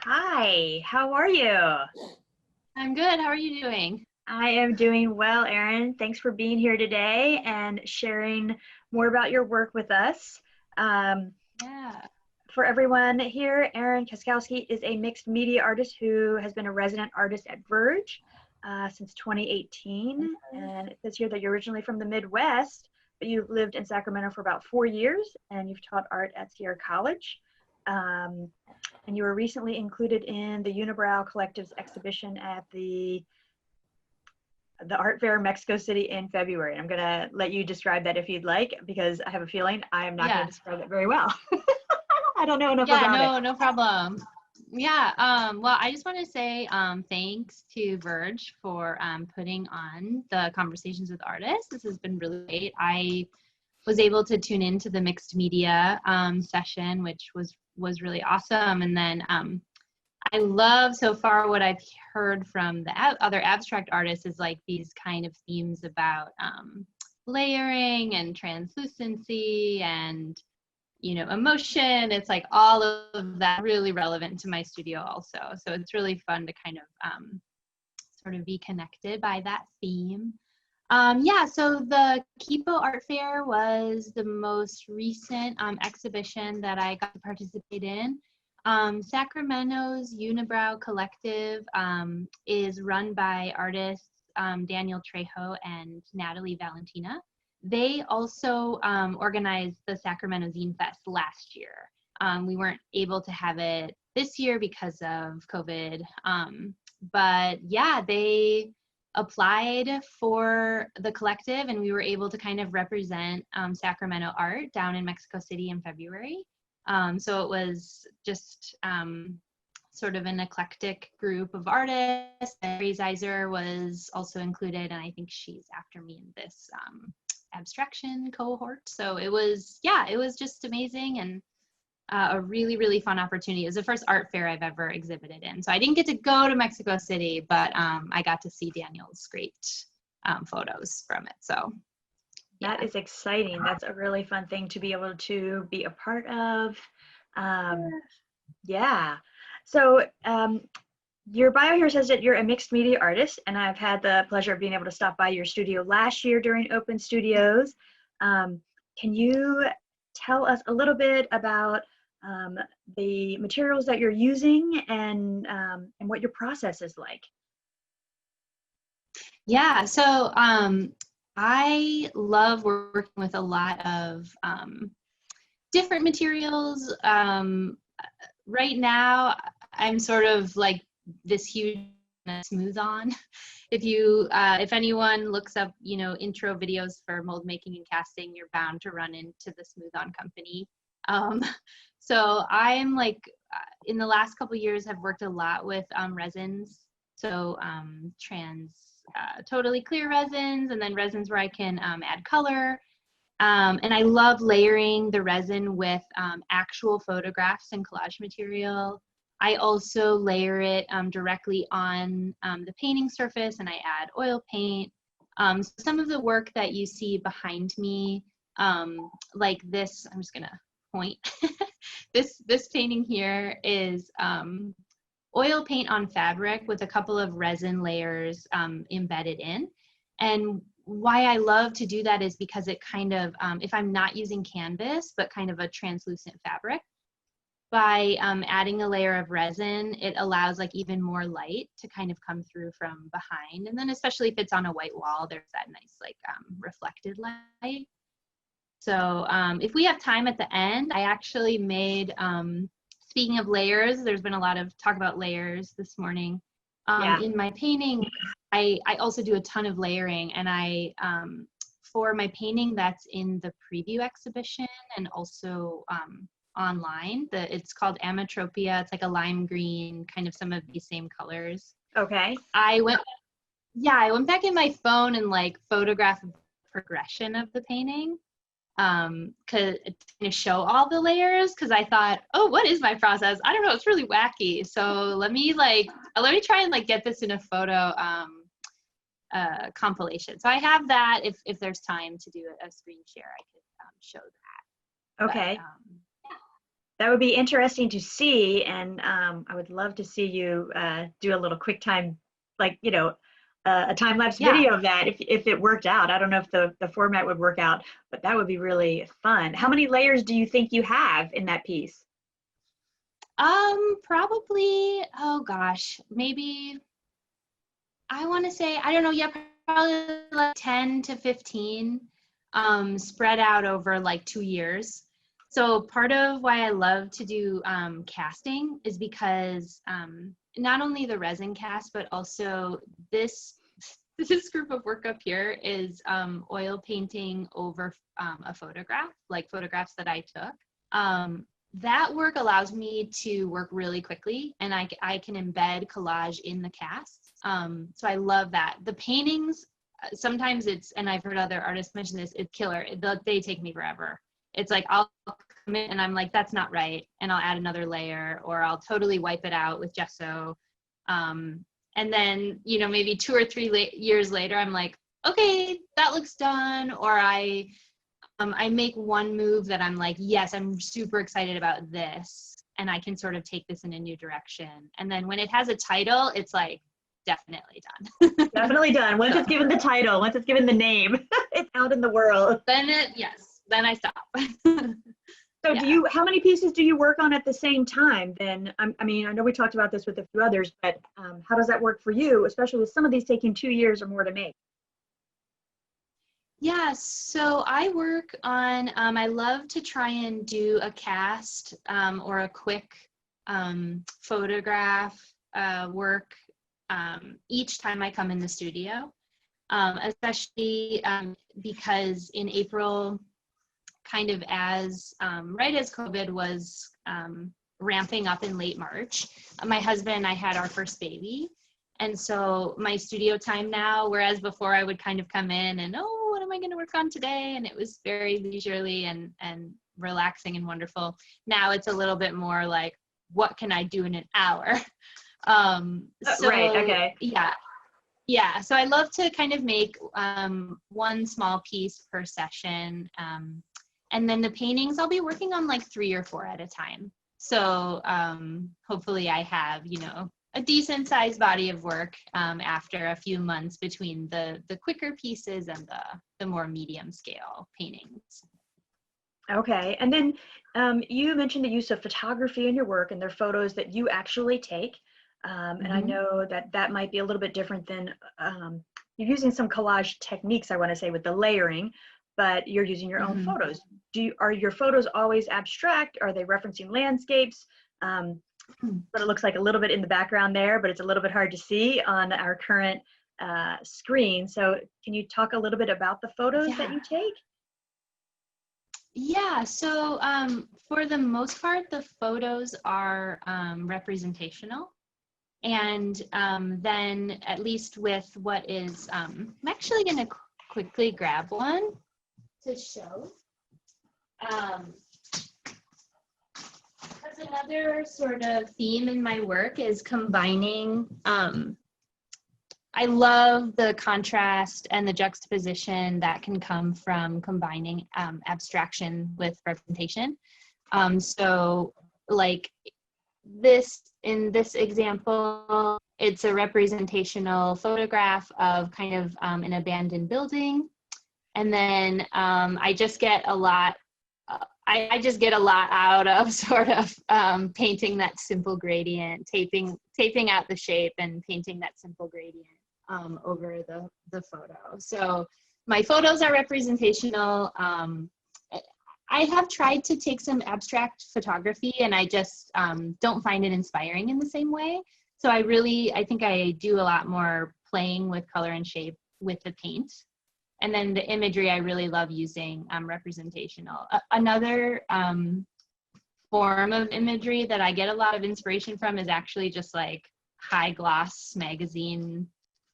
Hi, how are you? I'm good. How are you doing? I am doing well, Erin. Thanks for being here today and sharing more about your work with us. Um, Yeah. for everyone here, Erin Kaczkowski is a mixed media artist who has been a resident artist at Verge since 2018. And it says here that you're originally from the Midwest, but you've lived in Sacramento for about 4 years and you've taught art at Sierra College. Um, and you were recently included in the Unibrow Collective's exhibition at the art fair in Mexico City in February. I'm gonna let you describe that if you'd like, because I have a feeling I am not gonna Yeah. describe it very well. I don't know enough Yeah, about it. no problem. Yeah, well, I just want to say thanks to Verge for putting on the Conversations with Artists. This has been really great. I was able to tune into the mixed media session, which was really awesome. And then I love so far what I've heard from the other abstract artists is like these kind of themes about layering and translucency and emotion. It's like all of that really relevant to my studio also. So it's really fun to kind of sort of be connected by that theme. Yeah, so the Kipo Art Fair was the most recent exhibition that I got to participate in. Sacramento's Unibrow Collective is run by artists Daniel Trejo and Natalie Valentina. They also organized the Sacramento Zine Fest last year. We weren't able to have it this year because of COVID, but yeah, they applied for the collective and we were able to kind of represent Sacramento art down in Mexico City in February. So it was just sort of an eclectic group of artists. Mary Zeiser was also included, and I think she's after me in this abstraction cohort. So it was just amazing and a really, really fun opportunity. It was the first art fair I've ever exhibited in. So I didn't get to go to Mexico City, but I got to see Daniel's great photos from it. So yeah. That is exciting. That's a really fun thing to be able to be a part of. Yeah. So your bio here says that you're a mixed media artist, and I've had the pleasure of being able to stop by your studio last year during Open Studios. Can you tell us a little bit about the materials that you're using and what your process is like? Yeah, so I love working with a lot of different materials. Right now, I'm sort of like this huge smooth on. If anyone looks up, intro videos for mold making and casting, you're bound to run into the Smooth On company. So I'm like, in the last couple years, have worked a lot with resins. So totally clear resins, and then resins where I can add color. And I love layering the resin with actual photographs and collage material. I also layer it directly on the painting surface, and I add oil paint. Some of the work that you see behind me, like this, I'm just gonna point. This painting here is oil paint on fabric with a couple of resin layers embedded in. And why I love to do that is because it kind of, if I'm not using canvas, but kind of a translucent fabric, by adding a layer of resin, it allows like even more light to kind of come through from behind. And then especially if it's on a white wall, there's that nice like reflected light. So if we have time at the end, I actually made, speaking of layers, there's been a lot of talk about layers this morning. Yeah. In my painting, I also do a ton of layering, and for my painting that's in the preview exhibition and also online, it's called Ametropia. It's like a lime green, kind of some of these same colors. Okay. I went back in my phone and like photographed the progression of the painting. To show all the layers, because I thought, oh, what is my process? I don't know, it's really wacky. So let me try and like get this in a photo compilation. So I have that. If there's time to do a screen share, I could show that. Okay. But, That would be interesting to see, and I would love to see you do a little quick time, like a time lapse Yeah. video of that if it worked out. I don't know if the format would work out, but that would be really fun. How many layers do you think you have in that piece? Probably, oh gosh, maybe I want to say, I don't know, yeah, probably like 10 to 15, spread out over like 2 years. So part of why I love to do casting is because not only the resin cast, but also this this group of work up here is oil painting over a photograph, like photographs that I took. That work allows me to work really quickly, and I can embed collage in the cast. So I love that. The paintings, sometimes it's, and I've heard other artists mention this, it's killer. They take me forever. It's like I'll come in and I'm like, that's not right. And I'll add another layer, or I'll totally wipe it out with gesso. And then, maybe 2 or 3 years later, I'm like, okay, that looks done. Or I make one move that I'm like, yes, I'm super excited about this, and I can sort of take this in a new direction. And then when it has a title, it's like, definitely done. Definitely done. Once it's given the title, once it's given the name, it's out in the world. Then I stop. So Yeah. how many pieces do you work on at the same time then? I mean, I know we talked about this with a few others, but how does that work for you, especially with some of these taking 2 years or more to make? Yeah, so I work on, I love to try and do a cast or a quick photograph work each time I come in the studio, especially because in April, kind of right as COVID was ramping up in late March, my husband and I had our first baby. And so my studio time now, whereas before I would kind of come in and, oh, what am I going to work on today? And it was very leisurely and relaxing and wonderful. Now it's a little bit more like, what can I do in an hour? Right, okay. Yeah. So I love to kind of make one small piece per session. And then the paintings, I'll be working on like 3 or 4 at a time. So hopefully I have, a decent sized body of work after a few months between the quicker pieces and the more medium scale paintings. Okay, and then you mentioned the use of photography in your work, and they're photos that you actually take. And I know that might be a little bit different than you're using some collage techniques, I want to say, with the layering, but you're using your own photos. Are your photos always abstract? Are they referencing landscapes? But it looks like a little bit in the background there, but it's a little bit hard to see on our current screen. So can you talk a little bit about the photos that you take? Yeah, so for the most part, the photos are representational. And then at least with what is, I'm actually going to quickly grab one to show. Because another sort of theme in my work is combining, I love the contrast and the juxtaposition that can come from combining abstraction with representation. So like in this example, it's a representational photograph of kind of an abandoned building. And then I just get a lot, I just get a lot out of sort of painting that simple gradient, taping out the shape and painting that simple gradient over the photo. So my photos are representational. I have tried to take some abstract photography, and I just don't find it inspiring in the same way. So I think I do a lot more playing with color and shape with the paint. And then the imagery, I really love using representational. Another form of imagery that I get a lot of inspiration from is actually just like high gloss magazine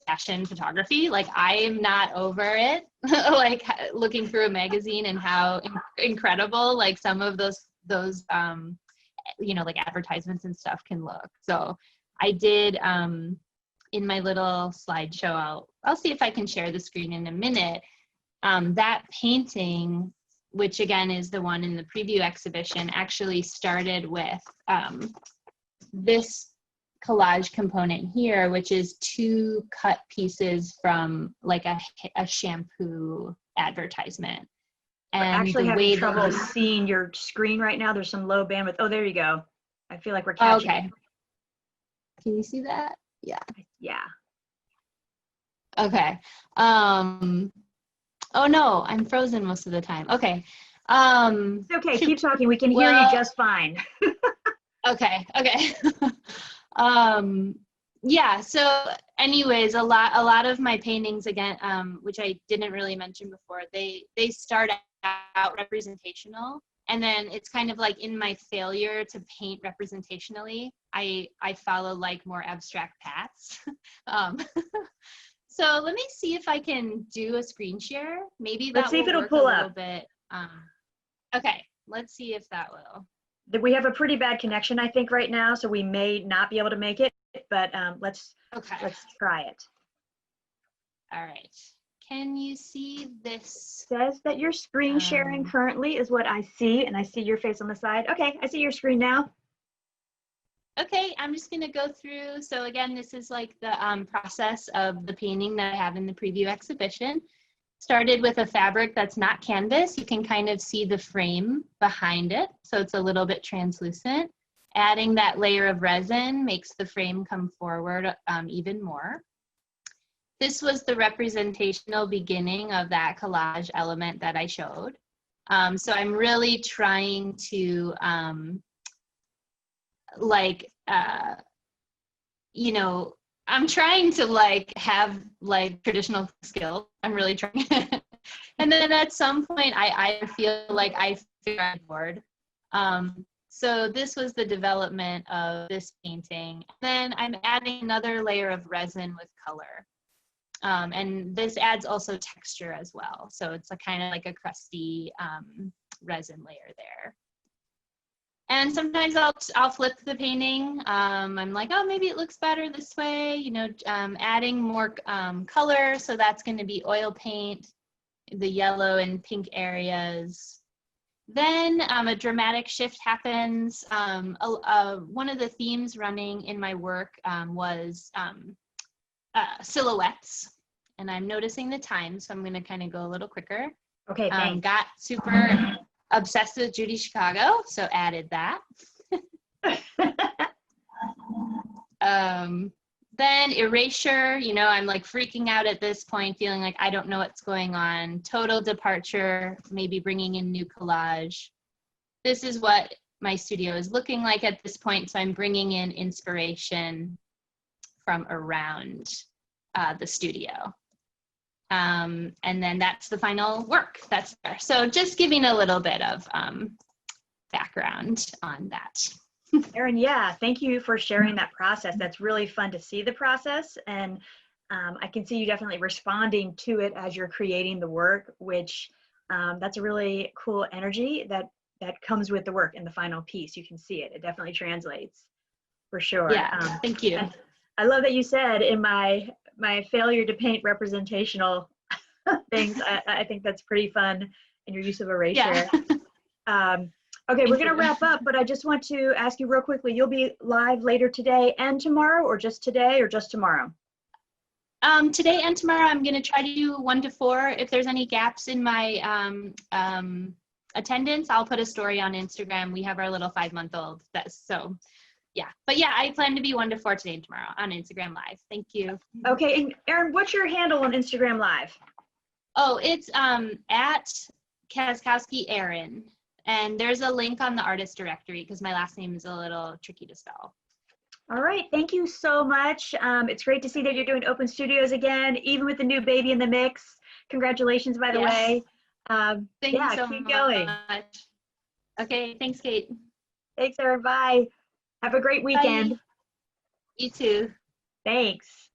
fashion photography. Like I'm not over it, like looking through a magazine and how incredible like some of those like advertisements and stuff can look. So I did in my little slideshow, I'll see if I can share the screen in a minute. That painting which again is the one in the preview exhibition, actually started with this collage component here, which is 2 cut pieces from like a shampoo advertisement. We're And actually the having way trouble that seeing your screen right now. There's some low bandwidth. Oh, there you go. I feel like we're catching. okay. Can you see that? Yeah. Yeah. Okay. Oh no, I'm frozen most of the time. Okay. It's okay. Shoot. Keep talking. We can hear you just fine. Okay. Yeah, so anyways, a lot of my paintings, again, which I didn't really mention before, they start out representational, and then it's kind of like in my failure to paint representationally, I follow like more abstract paths. So let me see if I can do a screen share. Maybe Let's that see if will it'll work pull a little up. bit. Okay, let's see if that will. We have a pretty bad connection, I think, right now, so we may not be able to make it, but let's try it. All right. Can you see this? It says that you're screen sharing currently is what I see, and I see your face on the side. Okay, I see your screen now. Okay, I'm just going to go through. So again, this is like the process of the painting that I have in the preview exhibition. Started with a fabric that's not canvas. You can kind of see the frame behind it, so it's a little bit translucent. Adding that layer of resin makes the frame come forward even more. This was the representational beginning of that collage element that I showed. So I'm really trying to you know, I'm trying to like have like traditional skills. I'm really trying. And then at some point I feel like I figured I'm bored. So this was the development of this painting. Then I'm adding another layer of resin with color. And this adds also texture as well. So it's a kind of like a crusty resin layer there. And sometimes I'll flip the painting. I'm like, oh, maybe it looks better this way, you know, adding more color. So that's going to be oil paint, the yellow and pink areas. Then a dramatic shift happens. One of the themes running in my work was silhouettes. And I'm noticing the time, so I'm going to kind of go a little quicker. Okay, thanks. Got super obsessed with Judy Chicago, so added that. Then erasure, you know, I'm like freaking out at this point, feeling like I don't know what's going on. Total departure, maybe bringing in new collage. This is what my studio is looking like at this point, so I'm bringing in inspiration from around the studio. And then that's the final work that's there. So just giving a little bit of background on that. Erin, yeah, thank you for sharing that process. That's really fun to see the process. And I can see you definitely responding to it as you're creating the work, which that's a really cool energy that comes with the work in the final piece. You can see it. It definitely translates for sure. Yeah, thank you. I love that you said in my failure to paint representational things. I think that's pretty fun in your use of erasure. Yeah. Okay, we're going to wrap up, but I just want to ask you real quickly, you'll be live later today and tomorrow, or just today, or just tomorrow? Today and tomorrow, I'm going to try to do 1 to 4. If there's any gaps in my attendance, I'll put a story on Instagram. We have our little 5-month-old. So yeah, but yeah, I plan to be 1 to 4 today and tomorrow on Instagram Live. Thank you. Okay, and Erin, what's your handle on Instagram Live? Oh, it's at Kaczkowski Erin. And there's a link on the artist directory because my last name is a little tricky to spell. All right, thank you so much. It's great to see that you're doing open studios again, even with the new baby in the mix. Congratulations, by the way. Thank you so keep much. going. Okay, thanks, Kate. Thanks, Erin. Bye. Have a great weekend. Bye. You too. Thanks.